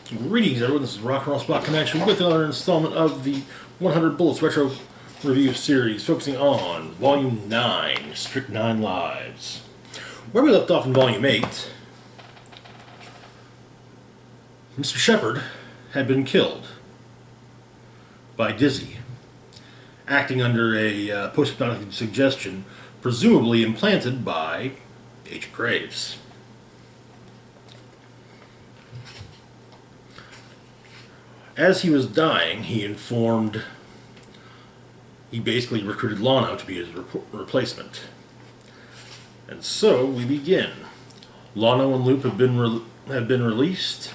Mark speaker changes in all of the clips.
Speaker 1: Greetings, everyone. This is Rock and Roll Spot Connection with another installment of the 100 Bullets Retro Review Series, focusing on Volume 9, Strychnine Lives. Where we left off in Volume 8, Mr. Shepard had been killed by Dizzy, acting under a post-hypnotic suggestion, presumably implanted by Agent Graves. As he was dying, he basically recruited Lano to be his replacement. And so we begin. Lano and Loop have been released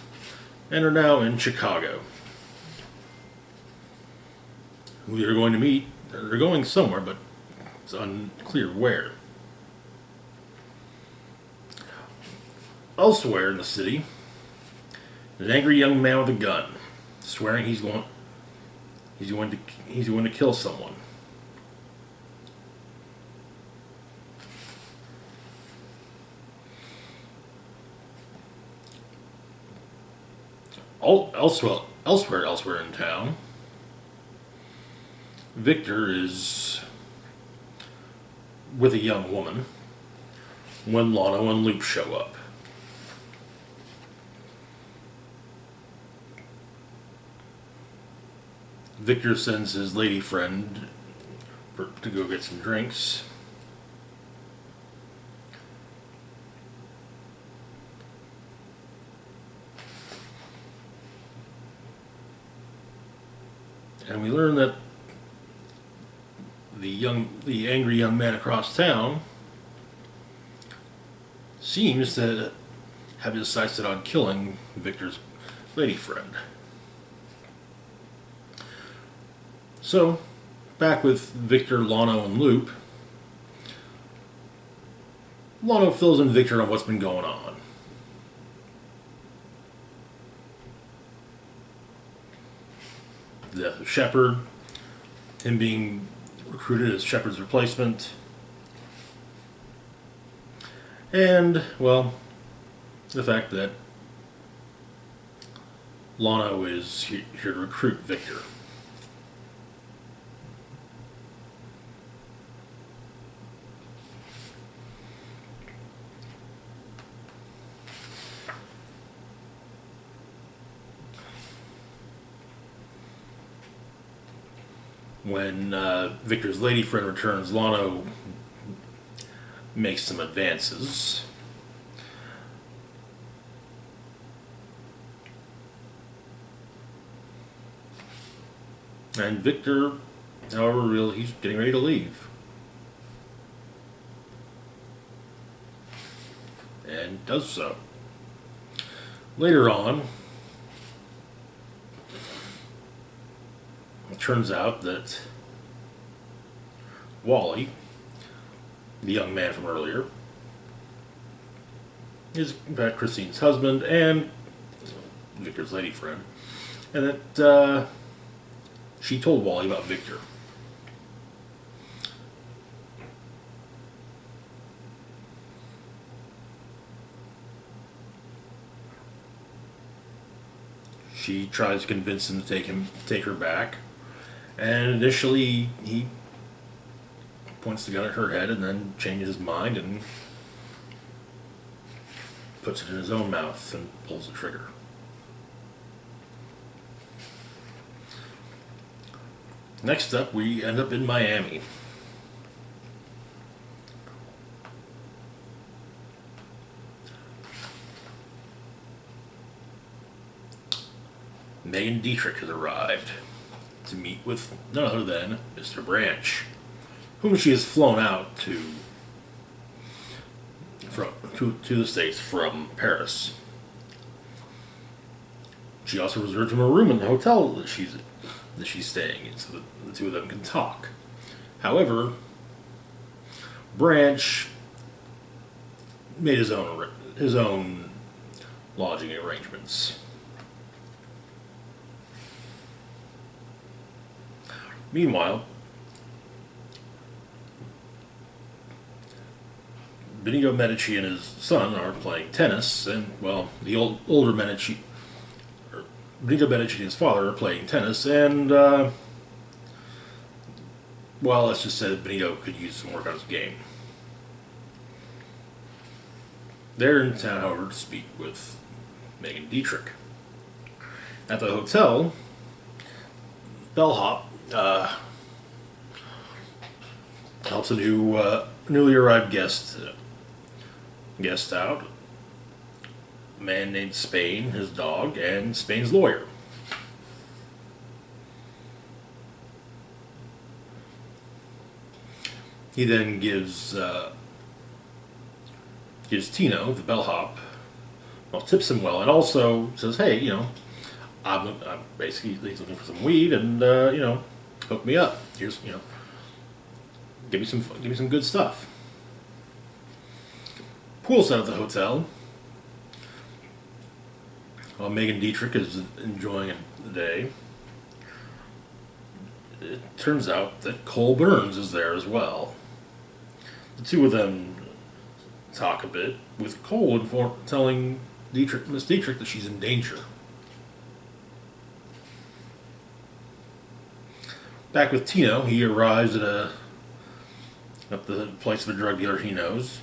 Speaker 1: and are now in Chicago. We are going to meet. They're going somewhere, but it's unclear where. Elsewhere in the city, there's an angry young man with a gun, swearing he's going to kill someone. Elsewhere in town, Victor is with a young woman when Lano and Loop show up. Victor sends his lady friend to go get some drinks. And we learn that the angry young man across town seems to have his sights set on killing Victor's lady friend. So, back with Victor, Lano, and Loop, Lano fills in Victor on what's been going on. The death of Shepard, him being recruited as Shepard's replacement, and, well, the fact that Lano is here to recruit Victor. When Victor's lady friend returns, Lano makes some advances. And Victor, however, he's getting ready to leave. And does so. Later on, it turns out that Wally, the young man from earlier, is in fact Christine's husband and Victor's lady friend, and that she told Wally about Victor. She tries to convince him to take her back. And initially, he points the gun at her head and then changes his mind and puts it in his own mouth and pulls the trigger. Next up, we end up in Miami. Megan Dietrich has arrived to meet with none other than Mr. Branch, whom she has flown out to the States from Paris. She also reserved him a room in the hotel that she's staying in, so that the two of them can talk. However, Branch made his own lodging arrangements. Meanwhile, Benito Medici and his son are playing tennis, and, well, the older Medici, or Benito Medici and his father are playing tennis, and, well, let's just say that Benito could use some work on his game. They're in town, however, to speak with Megan Dietrich. At the hotel, bellhop helps a newly arrived guest out. A man named Spain, his dog, and Spain's lawyer. He then gives Tino, the bellhop, well, tips him well, and also says, "Hey, I'm basically he's looking for some weed, and hook me up. Here's give me some good stuff." Poolside at the hotel, while Megan Dietrich is enjoying the day, it turns out that Cole Burns is there as well. The two of them talk a bit, with Cole telling Miss Dietrich that she's in danger. Back with Tino, he arrives at the place of a drug dealer he knows.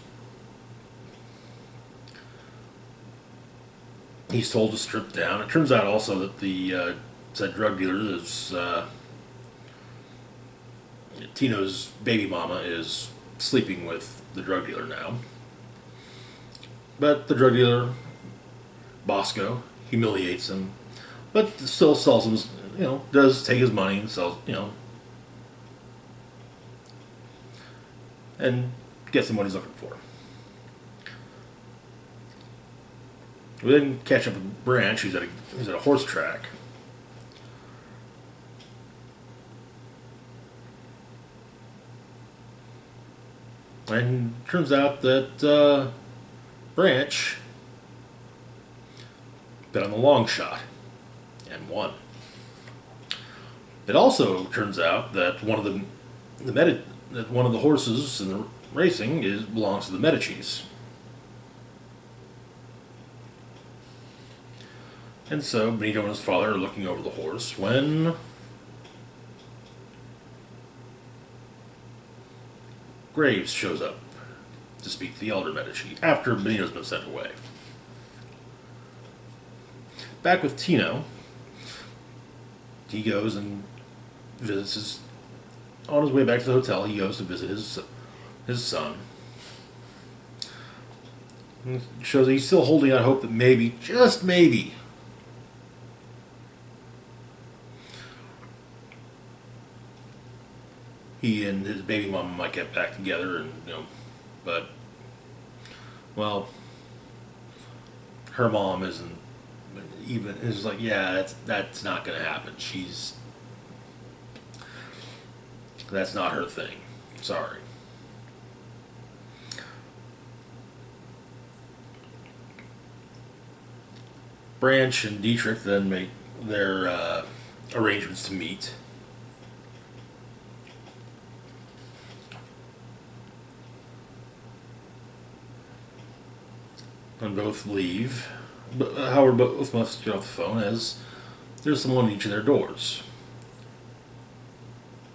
Speaker 1: He's told to strip down. It turns out also that the said drug dealer is Tino's baby mama is sleeping with the drug dealer now. But the drug dealer, Bosco, humiliates him, but still sells him, does take his money and sells, and gets him what he's looking for. We then catch up with Branch, who's at a horse track. And it turns out that Branch bet on the long shot and won. It also turns out that one of the horses in the racing belongs to the Medicis. And so Benito and his father are looking over the horse when Graves shows up to speak to the elder Medici after Benito's been sent away. Back with Tino, he goes and visits on his way back to the hotel, he goes to visit his son. And it shows that he's still holding out hope that maybe, just maybe, he and his baby mama might get back together, and but well, her mom isn't even. It's like, yeah, that's not going to happen. That's not her thing. Sorry. Branch and Dietrich then make their arrangements to meet. And both leave. However, both must get off the phone as there's someone at each of their doors.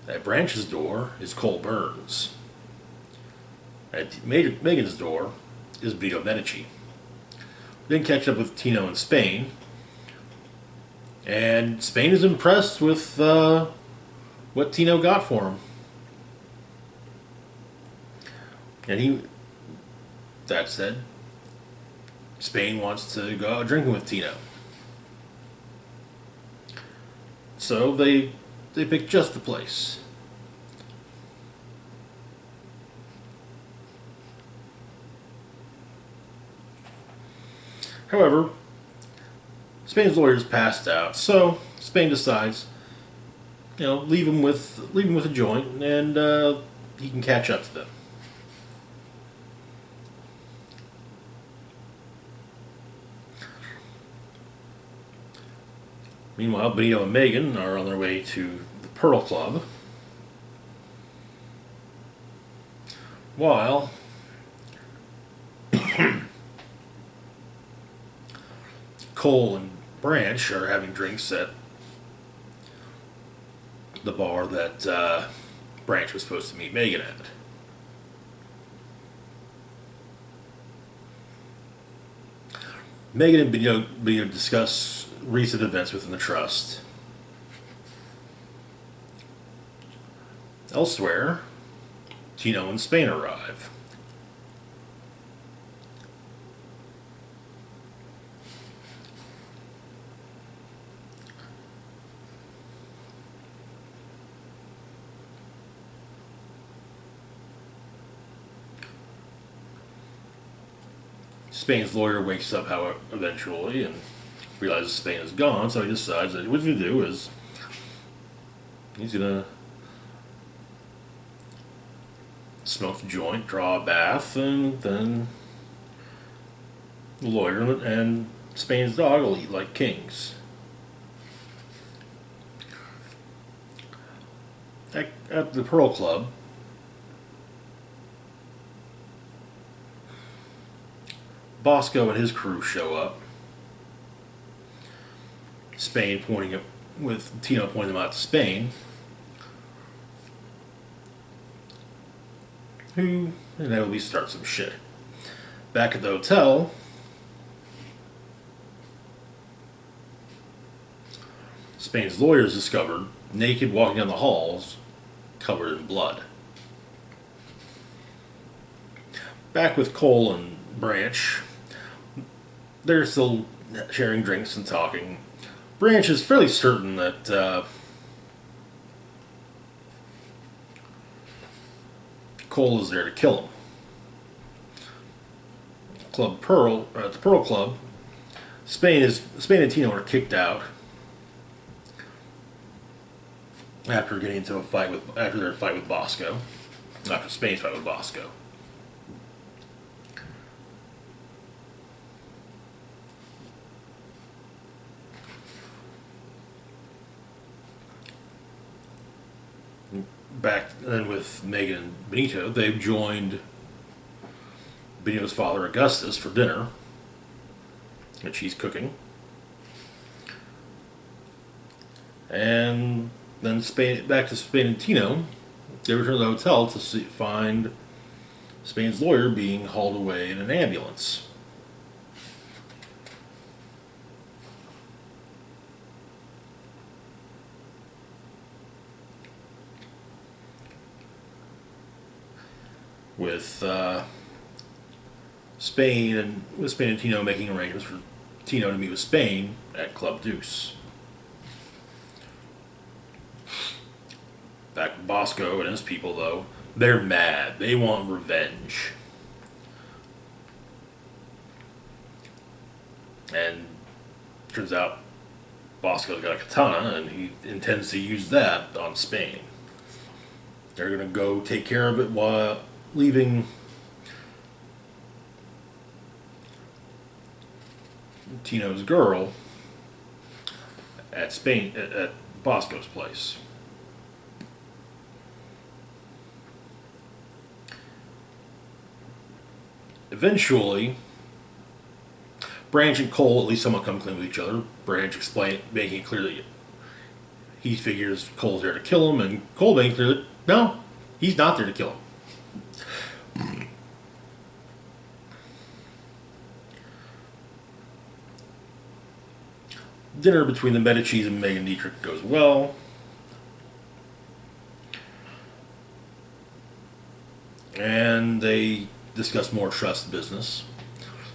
Speaker 1: At Branch's door is Cole Burns. At Megan's door is Benito Medici. Then catch up with Tino and Spain. And Spain is impressed with what Tino got for him. And that said, Spain wants to go out drinking with Tino. So they pick just the place. However, Spain's lawyer's passed out, so Spain decides, leave him with a joint, and he can catch up to them. Meanwhile, Benito and Megan are on their way to the Pearl Club, while Cole and Branch are having drinks at the bar that Branch was supposed to meet Megan at. Megan and Benito discuss recent events within the trust. Elsewhere, Tino and Spain arrive. Spain's lawyer wakes up, however, eventually, and realizes Spain is gone, so he decides that what he's going to do is he's going to smoke the joint, draw a bath, and then the lawyer and Spain's dog will eat like kings. At the Pearl Club, Bosco and his crew show up. Spain with Tino pointing them out to Spain, who inevitably starts some shit. Back at the hotel, Spain's lawyer is discovered naked walking down the halls, covered in blood. Back with Cole and Branch, they're still sharing drinks and talking. Branch is fairly certain that Cole is there to kill him. At the Pearl Club, Spain and Tino are kicked out after getting into after their fight with Bosco. After Spain's fight with Bosco. Back then with Megan and Benito, they've joined Benito's father Augustus for dinner, which he's cooking. And then back to Spain and Tino, they return to the hotel to find Spain's lawyer being hauled away in an ambulance. With Spain and Tino making arrangements for Tino to meet with Spain at Club Deuce. Back with Bosco and his people, though, they're mad. They want revenge. And turns out Bosco's got a katana, and he intends to use that on Spain. They're going to go take care of it while leaving Tino's girl at Bosco's place. Eventually, Branch and Cole at least somewhat come clean with each other. Branch making it clear that he figures Cole's there to kill him, and Cole making it clear that no, he's not there to kill him. Dinner between the Medicis and Megan Dietrich goes well. And they discuss more trust business.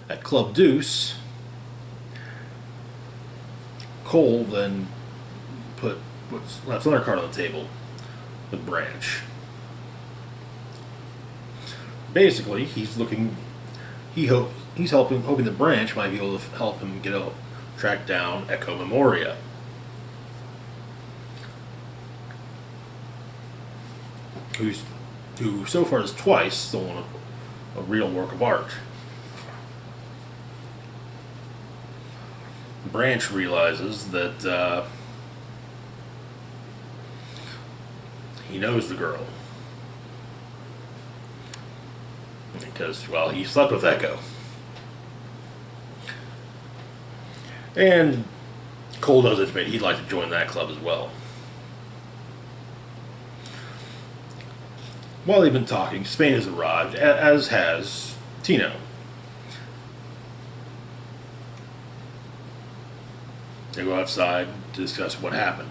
Speaker 1: At Club Deuce, Cole then puts another card on the table with Branch. Basically, he's hoping that Branch might be able to help him track down Echo Memoria. Who so far has twice stolen a real work of art. Branch realizes that he knows the girl. Because, well, he slept with Echo. And Cole does intimate he'd like to join that club as well. While they've been talking, Spain has arrived, as has Tino. They go outside to discuss what happened.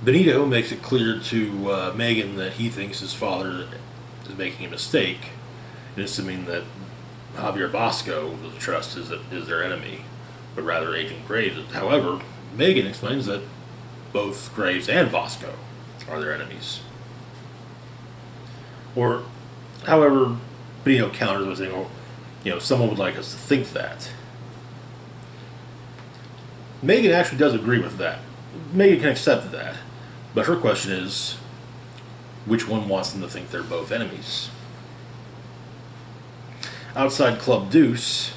Speaker 1: Benito makes it clear to Megan that he thinks his father is making a mistake in assuming that Javier Vasco, the trust, is their enemy, but rather Agent Graves. However, Megan explains that both Graves and Vasco are their enemies. Or, however, Benito counters by saying, someone would like us to think that. Megan actually does agree with that. Megan can accept that. But her question is, which one wants them to think they're both enemies? Outside Club Deuce,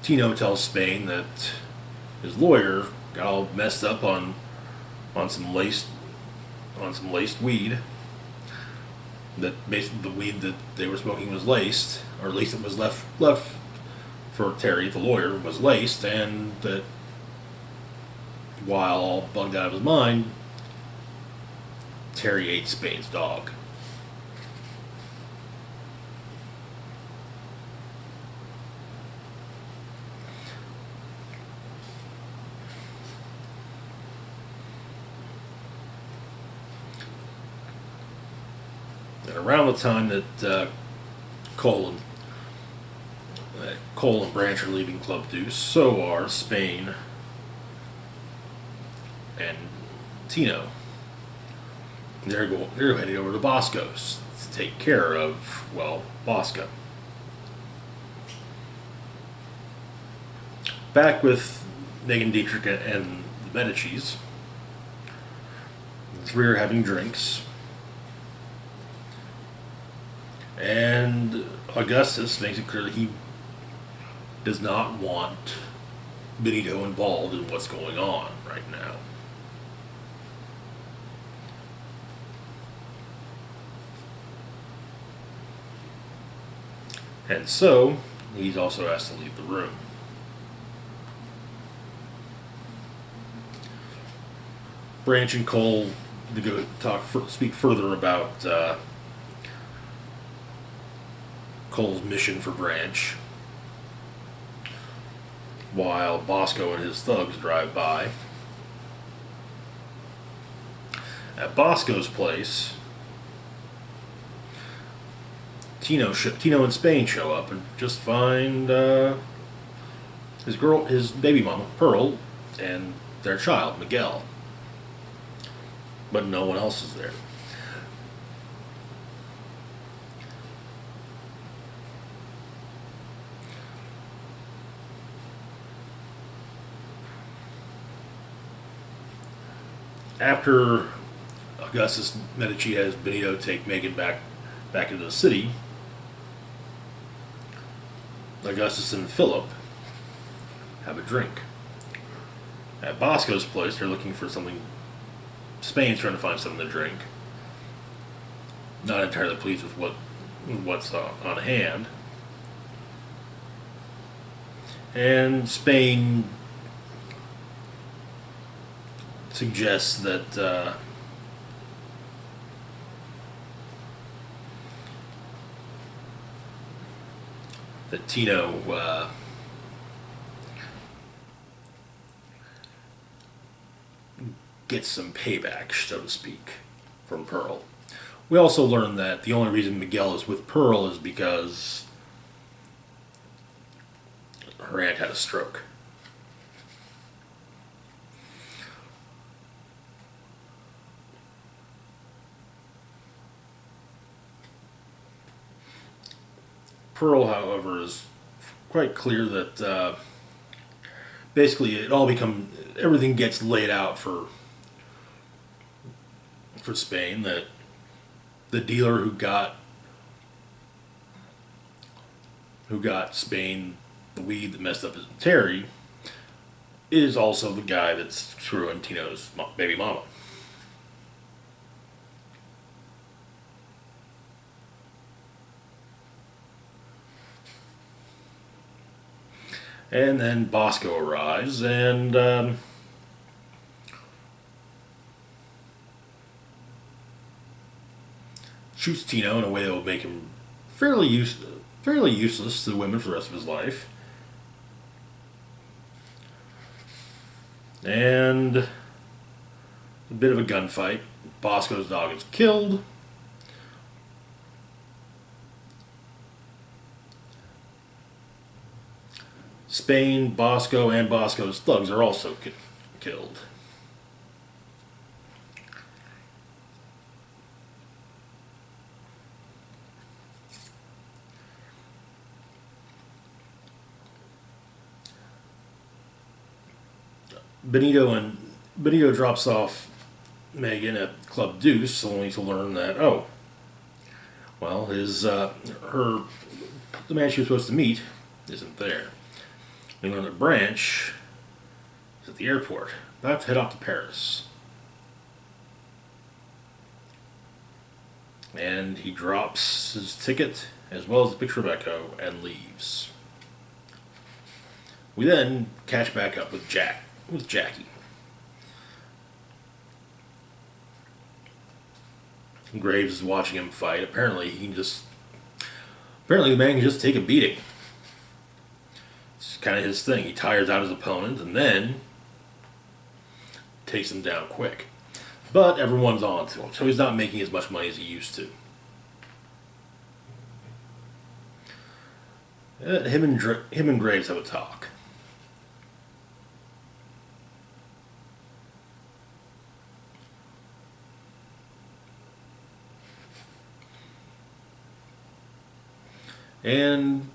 Speaker 1: Tino tells Spain that his lawyer got all messed up on some laced weed. That basically the weed that they were smoking was laced, or at least it was left for Terry, the lawyer, was laced, and that while all bugged out of his mind, Terry ate Spain's dog. And around the time that Cole and Branch are leaving Club Deuce, so are Spain and Tino. They're heading over to Bosco's to take care of, Bosco. Back with Megan Dietrich and the Medicis. The three are having drinks. And Augustus makes it clear that he does not want Benito involved in what's going on right now. And so, he's also asked to leave the room. Branch and Cole to go speak further about Cole's mission for Branch, while Bosco and his thugs drive by. At Bosco's place, Tino and Spain show up and just find his baby mama, Pearl, and their child, Miguel. But no one else is there. After Augustus Medici has Benito take Megan back into the city, Augustus and Philip have a drink. At Bosco's place, they're looking for something. Spain's trying to find something to drink. Not entirely pleased with what's on hand. And Spain suggests that Tino gets some payback, so to speak, from Pearl. We also learn that the only reason Miguel is with Pearl is because her aunt had a stroke. Pearl, however, is quite clear that basically everything gets laid out for for Spain that the dealer who got Spain the weed that messed up his Terry is also the guy that's screwing Tino's baby mama. And then Bosco arrives and shoots Tino in a way that will make him fairly useless to the women for the rest of his life. And a bit of a gunfight. Bosco's dog is killed. Spain, Bosco, and Bosco's thugs are also killed. Benito drops off Megan at Club Deuce, only to learn that the man she was supposed to meet isn't there. We learn that Branch is at the airport, about to head off to Paris. And he drops his ticket as well as a picture of Echo and leaves. We then catch back up with Jackie. Graves is watching him fight. Apparently the man can just take a beating. It's kind of his thing. He tires out his opponent and then takes him down quick. But everyone's on to him, so he's not making as much money as he used to. Him and Graves have a talk. And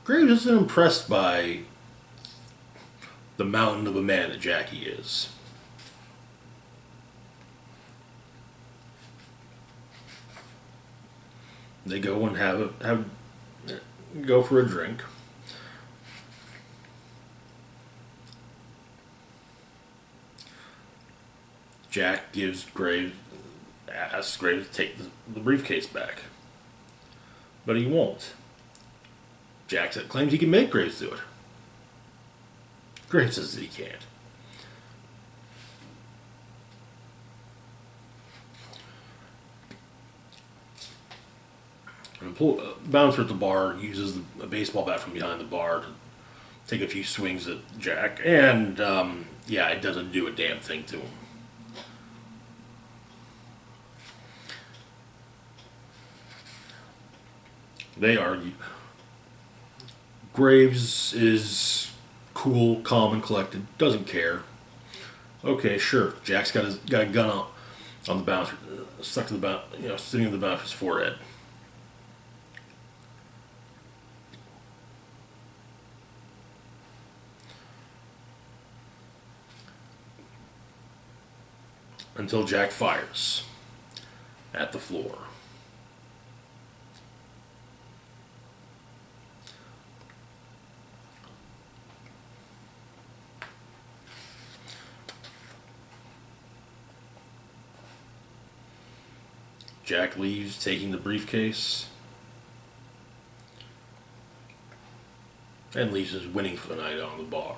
Speaker 1: Graves isn't impressed by the mountain of a man that Jackie is. They go and go for a drink. Jack asks Graves to take the briefcase back, but he won't. Jack claims he can make Graves do it. Graves says that he can't. A bouncer at the bar uses a baseball bat from behind the bar to take a few swings at Jack, and it doesn't do a damn thing to him. They argue. Graves is cool, calm, and collected. Doesn't care. Okay, sure. Jack's got a gun on the bouncer, stuck to the sitting on the bouncer's forehead. Until Jack fires at the floor. Jack leaves, taking the briefcase, and leaves his winning for the night on the bar.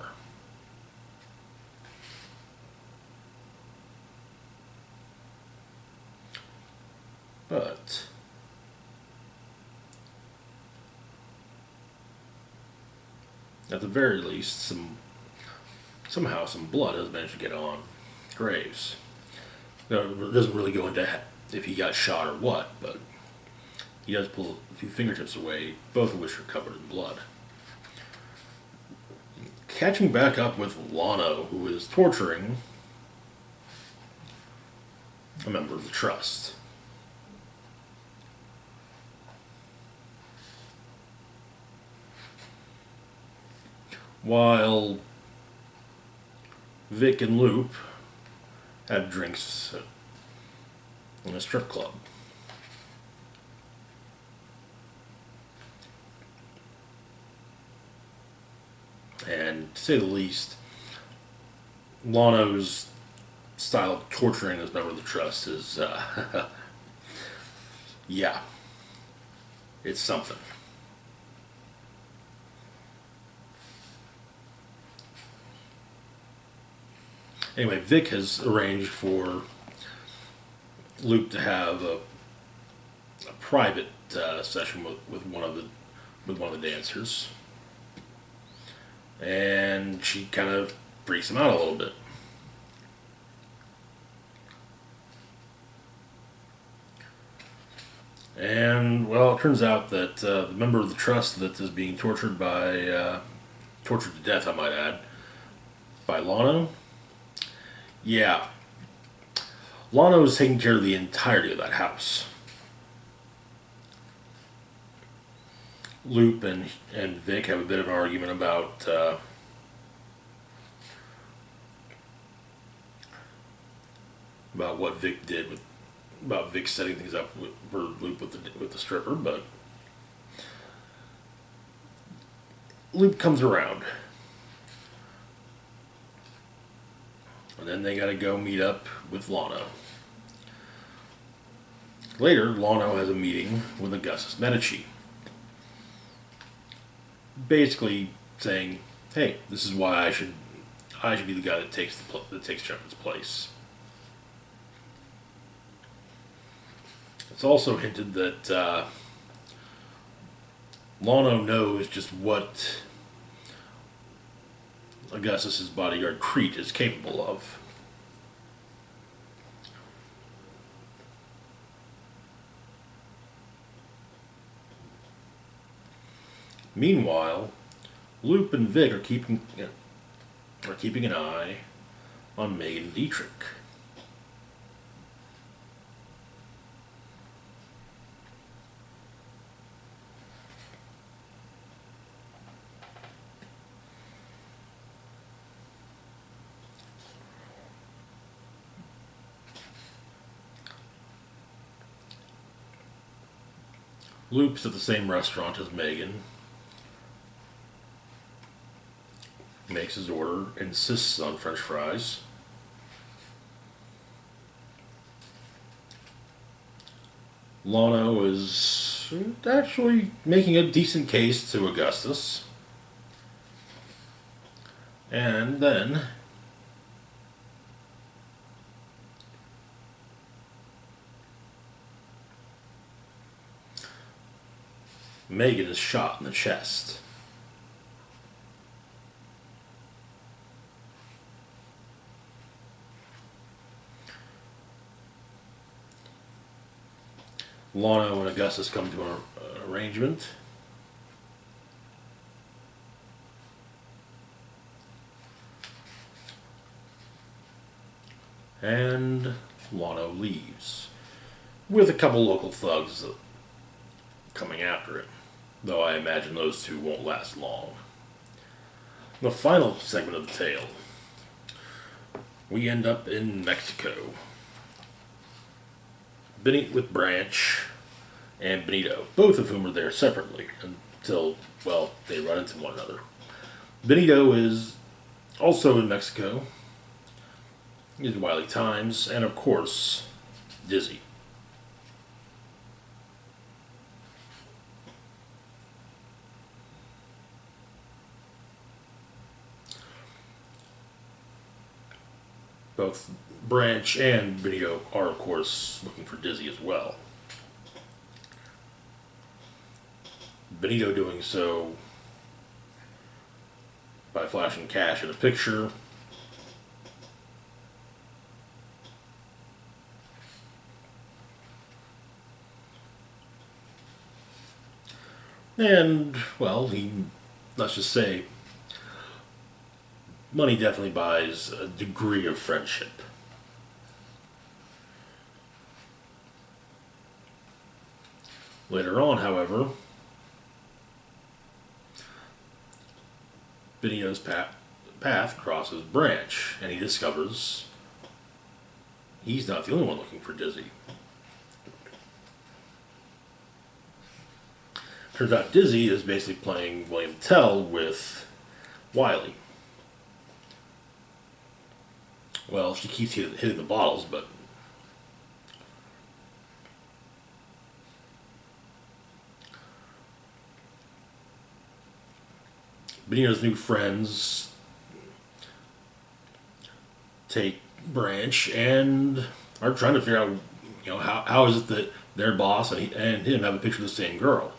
Speaker 1: But at the very least, somehow some blood has managed to get on Graves. It doesn't really go into if he got shot or what, but he does pull a few fingertips away, both of which are covered in blood. Catching back up with Lano, who is torturing a member of the Trust. While Vic and Loop have drinks in a strip club. And to say the least, Lano's style of torturing his member of the trust is, yeah, it's something. Anyway, Vic has arranged for Luke to have a private session with one of the dancers, and she kind of freaks him out a little bit. And well, it turns out that the member of the trust that is being tortured tortured to death, I might add, by Lano. Yeah, Lano is taking care of the entirety of that house. Loop and Vic have a bit of an argument about what Vic did about Vic setting things up for Loop with the stripper, but Loop comes around. And then they gotta go meet up with Lano. Later, Lano has a meeting with Augustus Medici. Basically saying, hey, this is why I should be the guy that takes Shepard's place. It's also hinted that Lano knows just what Augustus's bodyguard Crete is capable of. Meanwhile, Loop and Vic are keeping an eye on Megan Dietrich. Loop's at the same restaurant as Megan. Makes his order, insists on French fries. Lano is actually making a decent case to Augustus. And then Megan is shot in the chest. Lano and Augustus come to an arrangement. And Lano leaves, with a couple local thugs coming after it, though I imagine those two won't last long. The final segment of the tale, we end up in Mexico. With Branch and Benito, both of whom are there separately until, well, they run into one another. Benito is also in Mexico, his Wily Times, and of course, Dizzy. Both Branch and Benito are, of course, looking for Dizzy as well. Benito doing so by flashing cash in a picture. And, well, let's just say, money definitely buys a degree of friendship. Later on, however, Benito's path crosses Branch, and he discovers he's not the only one looking for Dizzy. Turns out Dizzy is basically playing William Tell with Wiley. Well, she keeps hitting the bottles, but Benito's new friends take Branch and are trying to figure out, how is it that their boss and him have a picture of the same girl.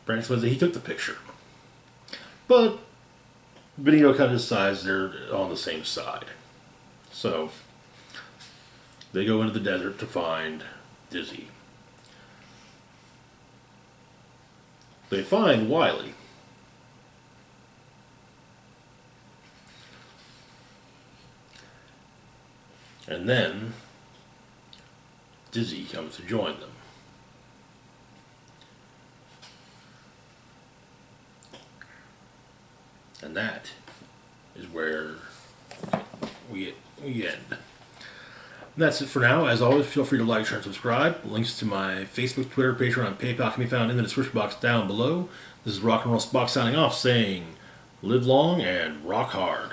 Speaker 1: Branch says that he took the picture, but Benito kind of decides they're on the same side. So they go into the desert to find Dizzy. They find Wiley. And then Dizzy comes to join them. And that is where we end. And that's it for now. As always, feel free to like, share, and subscribe. Links to my Facebook, Twitter, Patreon, and PayPal can be found in the description box down below. This is Rock and Roll Spock signing off, saying, live long and rock hard.